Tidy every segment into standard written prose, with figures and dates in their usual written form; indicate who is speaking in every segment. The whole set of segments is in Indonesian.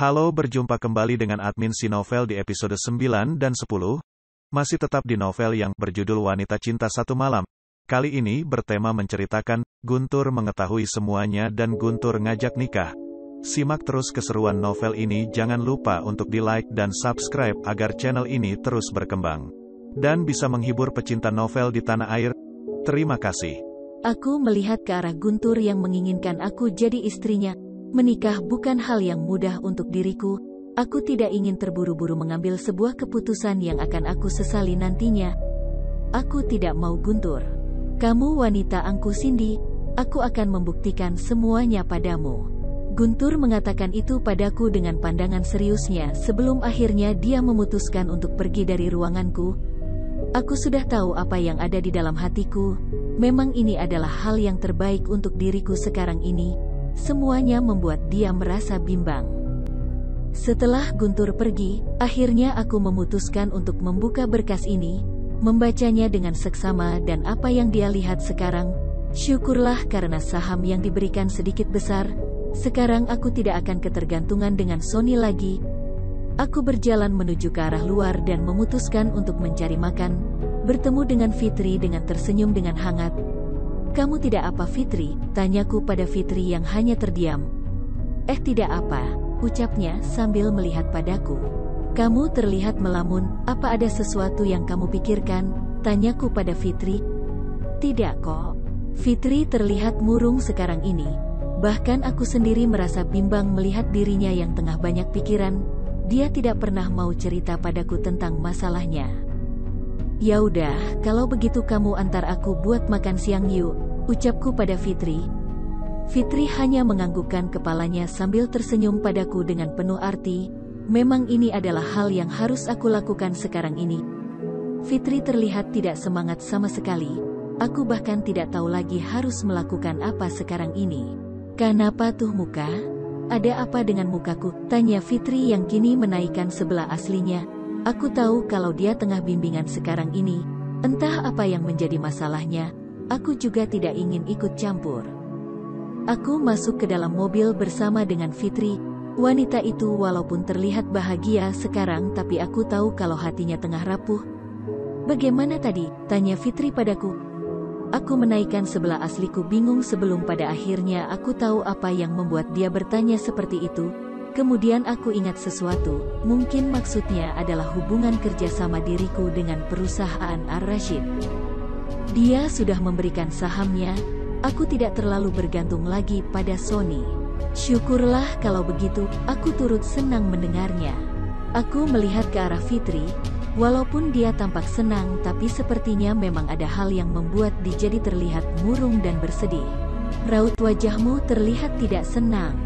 Speaker 1: Halo, berjumpa kembali dengan admin si novel di episode 9 dan 10. Masih tetap di novel yang berjudul Wanita Cinta Satu Malam. Kali ini bertema menceritakan, Guntur mengetahui semuanya dan Guntur ngajak nikah. Simak terus keseruan novel ini, jangan lupa untuk di-like dan subscribe agar channel ini terus berkembang. Dan bisa menghibur pecinta novel di tanah air. Terima kasih.
Speaker 2: Aku melihat ke arah Guntur yang menginginkan aku jadi istrinya. Menikah bukan hal yang mudah untuk diriku. Aku tidak ingin terburu-buru mengambil sebuah keputusan yang akan aku sesali nantinya. Aku tidak mau Guntur. Kamu wanita angku Cindy, aku akan membuktikan semuanya padamu. Guntur mengatakan itu padaku dengan pandangan seriusnya sebelum akhirnya dia memutuskan untuk pergi dari ruanganku. Aku sudah tahu apa yang ada di dalam hatiku. Memang ini adalah hal yang terbaik untuk diriku sekarang ini. Semuanya membuat dia merasa bimbang. Setelah Guntur pergi, akhirnya aku memutuskan untuk membuka berkas ini, membacanya dengan seksama dan apa yang dia lihat sekarang. Syukurlah karena saham yang diberikan sedikit besar. Sekarang aku tidak akan ketergantungan dengan Sony lagi. Aku berjalan menuju ke arah luar dan memutuskan untuk mencari makan, bertemu dengan Fitri dengan tersenyum dengan hangat. Kamu tidak apa Fitri? Tanyaku pada Fitri yang hanya terdiam. Tidak apa, ucapnya sambil melihat padaku. Kamu terlihat melamun, apa ada sesuatu yang kamu pikirkan? Tanyaku pada Fitri. Tidak kok. Fitri terlihat murung sekarang ini. Bahkan aku sendiri merasa bimbang melihat dirinya yang tengah banyak pikiran. Dia tidak pernah mau cerita padaku tentang masalahnya. Ya udah, kalau begitu kamu antar aku buat makan siang yuk, ucapku pada Fitri. Fitri hanya menganggukkan kepalanya sambil tersenyum padaku dengan penuh arti. Memang ini adalah hal yang harus aku lakukan sekarang ini. Fitri terlihat tidak semangat sama sekali. Aku bahkan tidak tahu lagi harus melakukan apa sekarang ini. Kenapa tuh muka? Ada apa dengan mukaku? Tanya Fitri yang kini menaikkan sebelah aslinya. Aku tahu kalau dia tengah bimbingan sekarang ini. Entah apa yang menjadi masalahnya. Aku juga tidak ingin ikut campur. Aku masuk ke dalam mobil bersama dengan Fitri. Wanita itu walaupun terlihat bahagia sekarang, tapi aku tahu kalau hatinya tengah rapuh. Bagaimana tadi? Tanya Fitri padaku. Aku menaikkan sebelah asliku bingung sebelum pada akhirnya aku tahu apa yang membuat dia bertanya seperti itu. Kemudian aku ingat sesuatu, mungkin maksudnya adalah hubungan kerjasama diriku dengan perusahaan Ar-Rashid. Dia sudah memberikan sahamnya, aku tidak terlalu bergantung lagi pada Sony. Syukurlah kalau begitu, aku turut senang mendengarnya. Aku melihat ke arah Fitri, walaupun dia tampak senang tapi sepertinya memang ada hal yang membuat dia jadi terlihat murung dan bersedih. Raut wajahmu terlihat tidak senang.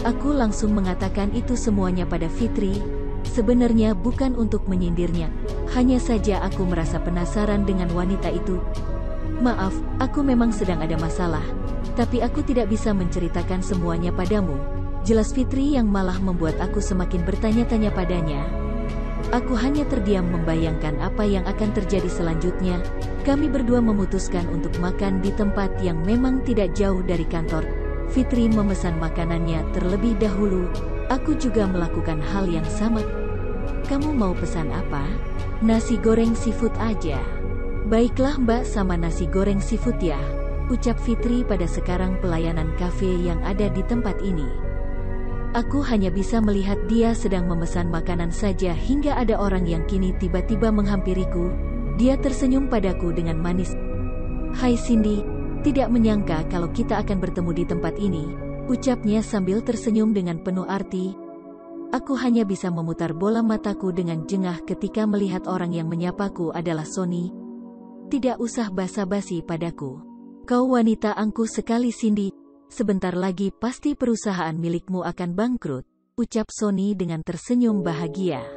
Speaker 2: Aku langsung mengatakan itu semuanya pada Fitri, sebenarnya bukan untuk menyindirnya, hanya saja aku merasa penasaran dengan wanita itu. Maaf, aku memang sedang ada masalah, tapi aku tidak bisa menceritakan semuanya padamu. Jelas Fitri yang malah membuat aku semakin bertanya-tanya padanya. Aku hanya terdiam membayangkan apa yang akan terjadi selanjutnya. Kami berdua memutuskan untuk makan di tempat yang memang tidak jauh dari kantor. Fitri memesan makanannya terlebih dahulu. Aku juga melakukan hal yang sama. Kamu mau pesan apa? Nasi goreng seafood aja. Baiklah mbak, sama nasi goreng seafood ya, ucap Fitri pada sekarang pelayanan kafe yang ada di tempat ini. Aku hanya bisa melihat dia sedang memesan makanan saja hingga ada orang yang kini tiba-tiba menghampiriku. Dia tersenyum padaku dengan manis. Hai Cindy. Tidak menyangka kalau kita akan bertemu di tempat ini, ucapnya sambil tersenyum dengan penuh arti. Aku hanya bisa memutar bola mataku dengan jengah ketika melihat orang yang menyapaku adalah Sony. Tidak usah basa-basi padaku. Kau wanita angkuh sekali Cindy. Sebentar lagi pasti perusahaan milikmu akan bangkrut, ucap Sony dengan tersenyum bahagia.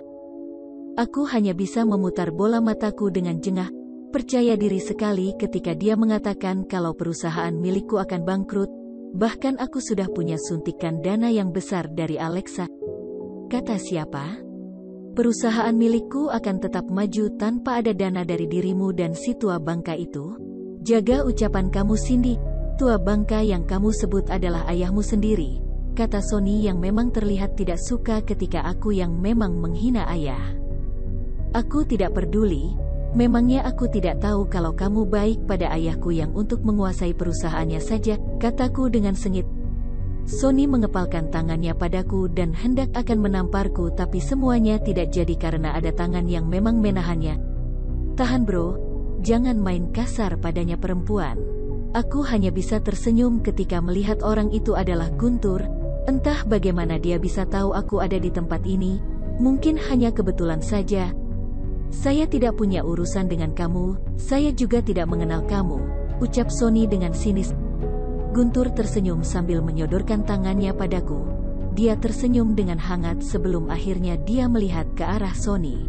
Speaker 2: Aku hanya bisa memutar bola mataku dengan jengah. Percaya diri sekali ketika dia mengatakan kalau perusahaan milikku akan bangkrut. Bahkan aku sudah punya suntikan dana yang besar dari Alexa. Kata siapa? Perusahaan milikku akan tetap maju tanpa ada dana dari dirimu dan si tua bangka itu. Jaga ucapan kamu Cindy. Tua bangka yang kamu sebut adalah ayahmu sendiri. kata Sony yang memang terlihat tidak suka ketika aku yang memang menghina ayah. Aku tidak peduli, memangnya aku tidak tahu kalau kamu baik pada ayahku yang untuk menguasai perusahaannya saja, kataku dengan sengit. Sony mengepalkan tangannya padaku dan hendak akan menamparku, tapi semuanya tidak jadi karena ada tangan yang memang menahannya. Tahan bro, jangan main kasar padanya perempuan. Aku hanya bisa tersenyum ketika melihat orang itu adalah Guntur. Entah bagaimana dia bisa tahu aku ada di tempat ini, mungkin hanya kebetulan saja. Saya tidak punya urusan dengan kamu, saya juga tidak mengenal kamu, ucap Sony dengan sinis. Guntur tersenyum sambil menyodorkan tangannya padaku. Dia tersenyum dengan hangat sebelum akhirnya dia melihat ke arah Sony.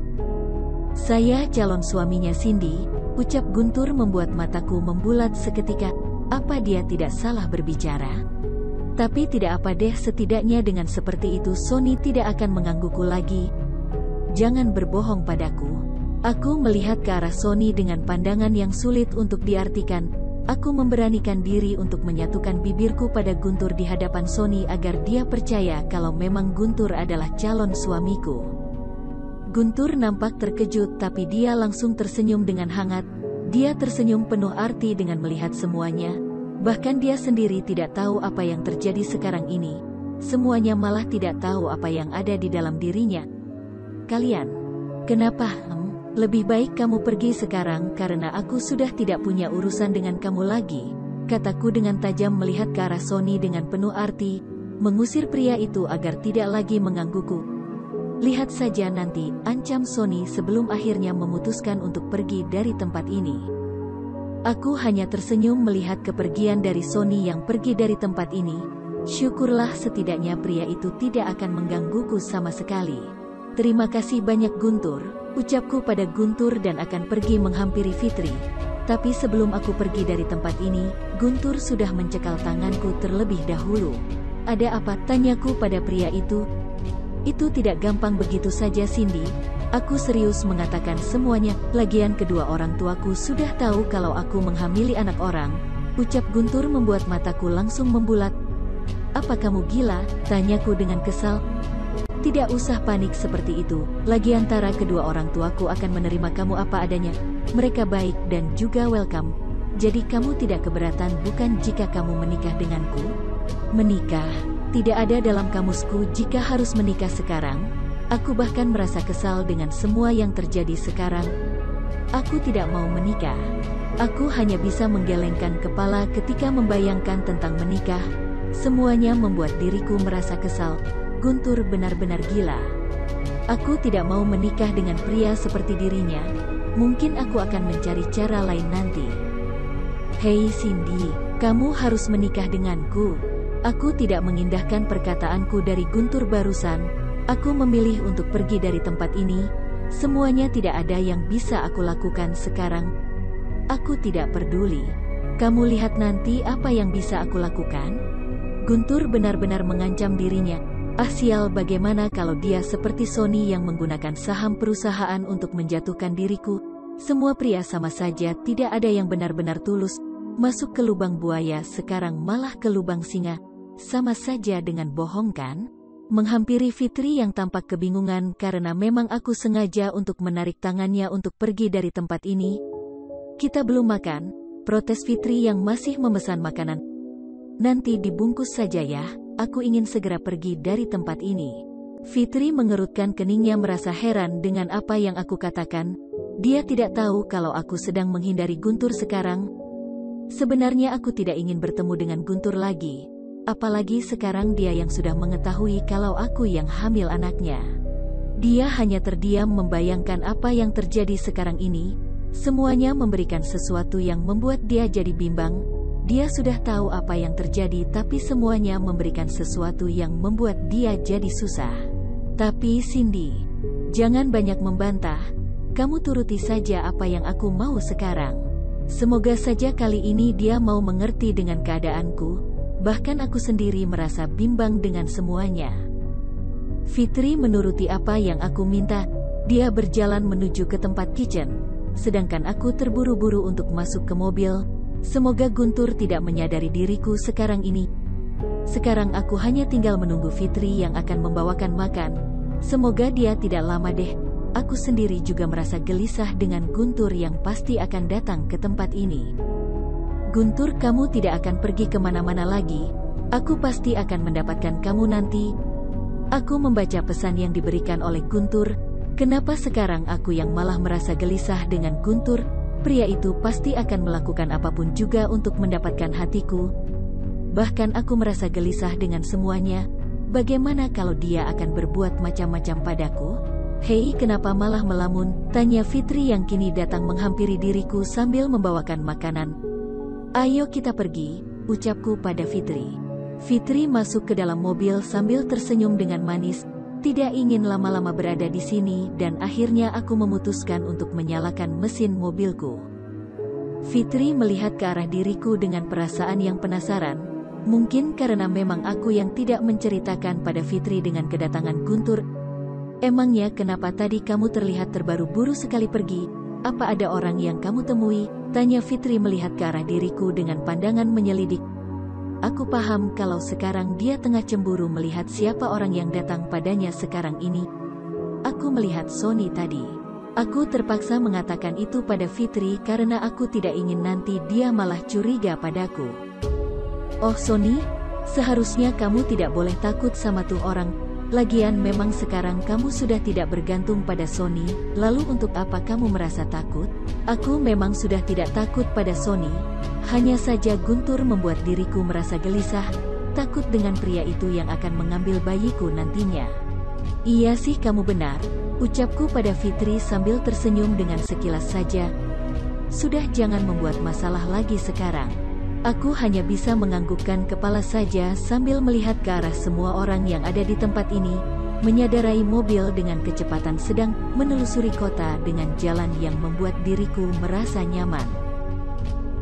Speaker 2: Saya calon suaminya Cindy, ucap Guntur membuat mataku membulat seketika. Apa dia tidak salah berbicara? Tapi tidak apa deh, setidaknya dengan seperti itu Sony tidak akan menggangguku lagi. Jangan berbohong padaku. Aku melihat ke arah Sony dengan pandangan yang sulit untuk diartikan. Aku memberanikan diri untuk menyatukan bibirku pada Guntur di hadapan Sony agar dia percaya kalau memang Guntur adalah calon suamiku. Guntur nampak terkejut tapi dia langsung tersenyum dengan hangat. Dia tersenyum penuh arti dengan melihat semuanya. Bahkan dia sendiri tidak tahu apa yang terjadi sekarang ini. Semuanya malah tidak tahu apa yang ada di dalam dirinya. Kalian, kenapa? Lebih baik kamu pergi sekarang karena aku sudah tidak punya urusan dengan kamu lagi, kataku dengan tajam melihat ke arah Sony dengan penuh arti, mengusir pria itu agar tidak lagi menggangguku. Lihat saja nanti, ancam Sony sebelum akhirnya memutuskan untuk pergi dari tempat ini. Aku hanya tersenyum melihat kepergian dari Sony yang pergi dari tempat ini. Syukurlah setidaknya pria itu tidak akan menggangguku sama sekali. Terima kasih banyak Guntur, ucapku pada Guntur dan akan pergi menghampiri Fitri. Tapi sebelum aku pergi dari tempat ini, Guntur sudah mencekal tanganku terlebih dahulu. Ada apa? Tanyaku pada pria itu. Itu tidak gampang begitu saja Cindy. Aku serius mengatakan semuanya, lagian kedua orang tuaku sudah tahu kalau aku menghamili anak orang. Ucap Guntur membuat mataku langsung membulat. Apa kamu gila? Tanyaku dengan kesal. Tidak usah panik seperti itu, lagi antara kedua orang tuaku akan menerima kamu apa adanya. Mereka baik dan juga welcome. Jadi kamu tidak keberatan bukan jika kamu menikah denganku? Menikah? Tidak ada dalam kamusku jika harus menikah sekarang. Aku bahkan merasa kesal dengan semua yang terjadi sekarang. Aku tidak mau menikah. Aku hanya bisa menggelengkan kepala ketika membayangkan tentang menikah. Semuanya membuat diriku merasa kesal. Guntur benar-benar gila. Aku tidak mau menikah dengan pria seperti dirinya. Mungkin aku akan mencari cara lain nanti. Hei Cindy, kamu harus menikah denganku. Aku tidak mengindahkan perkataanku dari Guntur barusan. Aku memilih untuk pergi dari tempat ini. Semuanya tidak ada yang bisa aku lakukan sekarang. Aku tidak peduli. Kamu lihat nanti apa yang bisa aku lakukan. Guntur benar-benar mengancam dirinya. Ah sial, bagaimana kalau dia seperti Sony yang menggunakan saham perusahaan untuk menjatuhkan diriku? Semua pria sama saja, tidak ada yang benar-benar tulus. Masuk ke lubang buaya sekarang malah ke lubang singa. Sama saja dengan bohong kan? Menghampiri Fitri yang tampak kebingungan karena memang aku sengaja untuk menarik tangannya untuk pergi dari tempat ini. Kita belum makan, protes Fitri yang masih memesan makanan. Nanti dibungkus saja ya. Aku ingin segera pergi dari tempat ini. Fitri mengerutkan keningnya merasa heran dengan apa yang aku katakan. Dia tidak tahu kalau aku sedang menghindari Guntur sekarang. Sebenarnya aku tidak ingin bertemu dengan Guntur lagi. Apalagi sekarang dia yang sudah mengetahui kalau aku yang hamil anaknya. Dia hanya terdiam membayangkan apa yang terjadi sekarang ini. Semuanya memberikan sesuatu yang membuat dia jadi bimbang. Dia sudah tahu apa yang terjadi tapi semuanya memberikan sesuatu yang membuat dia jadi susah. Tapi Cindy, jangan banyak membantah. Kamu turuti saja apa yang aku mau sekarang. Semoga saja kali ini dia mau mengerti dengan keadaanku. Bahkan aku sendiri merasa bimbang dengan semuanya. Fitri menuruti apa yang aku minta. Dia berjalan menuju ke tempat kitchen. Sedangkan aku terburu-buru untuk masuk ke mobil. Semoga Guntur tidak menyadari diriku sekarang ini. Sekarang aku hanya tinggal menunggu Fitri yang akan membawakan makan. Semoga dia tidak lama deh. Aku sendiri juga merasa gelisah dengan Guntur yang pasti akan datang ke tempat ini. Guntur, kamu tidak akan pergi kemana-mana lagi. Aku pasti akan mendapatkan kamu nanti. Aku membaca pesan yang diberikan oleh Guntur. Kenapa sekarang aku yang malah merasa gelisah dengan Guntur? Pria itu pasti akan melakukan apapun juga untuk mendapatkan hatiku. Bahkan aku merasa gelisah dengan semuanya. Bagaimana kalau dia akan berbuat macam-macam padaku? Hei, kenapa malah melamun? Tanya Fitri yang kini datang menghampiri diriku sambil membawakan makanan. Ayo kita pergi, ucapku pada Fitri. Fitri masuk ke dalam mobil sambil tersenyum dengan manis. Tidak ingin lama-lama berada di sini dan akhirnya aku memutuskan untuk menyalakan mesin mobilku. Fitri melihat ke arah diriku dengan perasaan yang penasaran. Mungkin karena memang aku yang tidak menceritakan pada Fitri dengan kedatangan Guntur. Emangnya kenapa tadi kamu terlihat terburu-buru sekali pergi? Apa ada orang yang kamu temui? Tanya Fitri melihat ke arah diriku dengan pandangan menyelidik. Aku paham kalau sekarang dia tengah cemburu melihat siapa orang yang datang padanya sekarang ini. Aku melihat Sony tadi. Aku terpaksa mengatakan itu pada Fitri karena aku tidak ingin nanti dia malah curiga padaku. Oh Sony, seharusnya kamu tidak boleh takut sama tuh orang. Lagian memang sekarang kamu sudah tidak bergantung pada Sony, lalu untuk apa kamu merasa takut? Aku memang sudah tidak takut pada Sony. Hanya saja Guntur membuat diriku merasa gelisah, takut dengan pria itu yang akan mengambil bayiku nantinya. Iya sih kamu benar, ucapku pada Fitri sambil tersenyum dengan sekilas saja. Sudah jangan membuat masalah lagi sekarang. Aku hanya bisa menganggukkan kepala saja sambil melihat ke arah semua orang yang ada di tempat ini, menyadarai mobil dengan kecepatan sedang menelusuri kota dengan jalan yang membuat diriku merasa nyaman.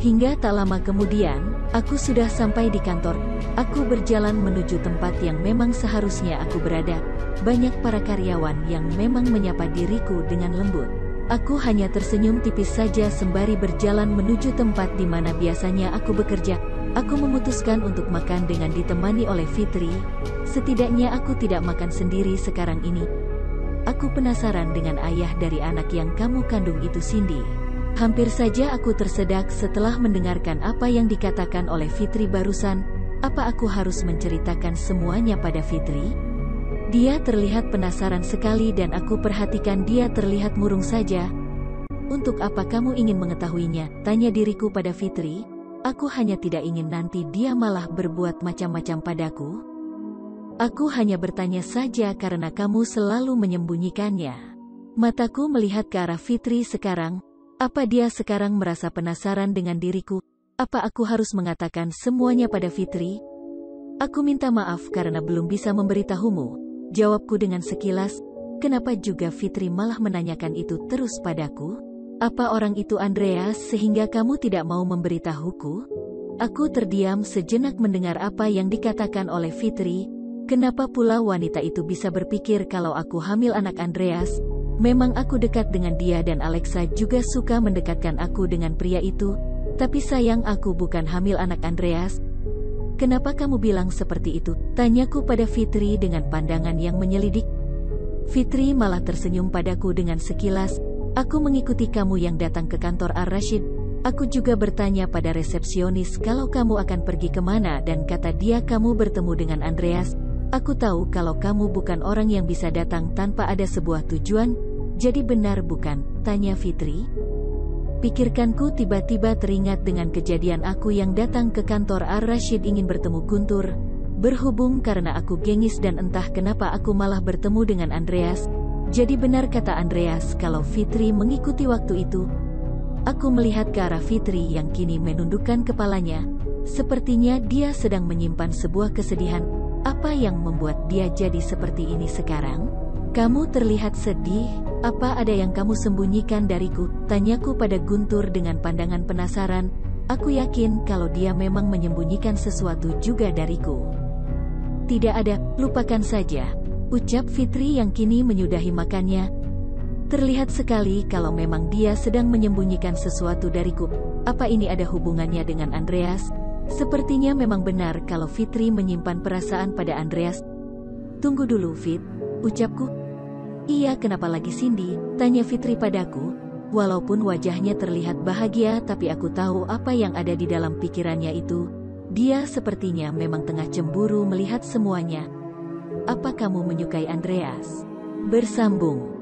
Speaker 2: Hingga tak lama kemudian, aku sudah sampai di kantor. Aku berjalan menuju tempat yang memang seharusnya aku berada. Banyak para karyawan yang memang menyapa diriku dengan lembut. Aku hanya tersenyum tipis saja sembari berjalan menuju tempat di mana biasanya aku bekerja. Aku memutuskan untuk makan dengan ditemani oleh Fitri. Setidaknya aku tidak makan sendiri sekarang ini. Aku penasaran dengan ayah dari anak yang kamu kandung itu, Cindy. Hampir saja aku tersedak setelah mendengarkan apa yang dikatakan oleh Fitri barusan. Apa aku harus menceritakan semuanya pada Fitri? Dia terlihat penasaran sekali dan aku perhatikan dia terlihat murung saja. Untuk apa kamu ingin mengetahuinya? Tanya diriku pada Fitri. Aku hanya tidak ingin nanti dia malah berbuat macam-macam padaku. Aku hanya bertanya saja karena kamu selalu menyembunyikannya. Mataku melihat ke arah Fitri sekarang. Apa dia sekarang merasa penasaran dengan diriku? Apa aku harus mengatakan semuanya pada Fitri? Aku minta maaf karena belum bisa memberitahumu. Jawabku dengan sekilas. Kenapa juga Fitri malah menanyakan itu terus padaku? Apa orang itu Andreas sehingga kamu tidak mau memberitahuku? Aku terdiam sejenak mendengar apa yang dikatakan oleh Fitri. Kenapa pula wanita itu bisa berpikir kalau aku hamil anak Andreas? Memang aku dekat dengan dia dan Alexa juga suka mendekatkan aku dengan pria itu. Tapi sayang aku bukan hamil anak Andreas. Kenapa kamu bilang seperti itu? Tanyaku pada Fitri dengan pandangan yang menyelidik. Fitri malah tersenyum padaku dengan sekilas. Aku mengikuti kamu yang datang ke kantor Ar-Rashid. Aku juga bertanya pada resepsionis kalau kamu akan pergi kemana dan kata dia kamu bertemu dengan Andreas. Aku tahu kalau kamu bukan orang yang bisa datang tanpa ada sebuah tujuan. Jadi benar bukan? Tanya Fitri. Pikirkanku tiba-tiba teringat dengan kejadian aku yang datang ke kantor Ar-Rashid ingin bertemu Guntur. Berhubung karena aku gengis dan entah kenapa aku malah bertemu dengan Andreas. Jadi benar kata Andreas kalau Fitri mengikuti waktu itu. Aku melihat ke arah Fitri yang kini menundukkan kepalanya. Sepertinya dia sedang menyimpan sebuah kesedihan. Apa yang membuat dia jadi seperti ini sekarang? Kamu terlihat sedih. Apa ada yang kamu sembunyikan dariku? Tanyaku pada Guntur dengan pandangan penasaran. Aku yakin kalau dia memang menyembunyikan sesuatu juga dariku. Tidak ada, lupakan saja. Ucap Fitri yang kini menyudahi makannya. Terlihat sekali kalau memang dia sedang menyembunyikan sesuatu dariku. Apa ini ada hubungannya dengan Andreas? Sepertinya memang benar kalau Fitri menyimpan perasaan pada Andreas. Tunggu dulu, Fit, ucapku. Iya, kenapa lagi Cindy? Tanya Fitri padaku. Walaupun wajahnya terlihat bahagia, tapi aku tahu apa yang ada di dalam pikirannya itu. Dia sepertinya memang tengah cemburu melihat semuanya. Apa kamu menyukai Andreas? Bersambung.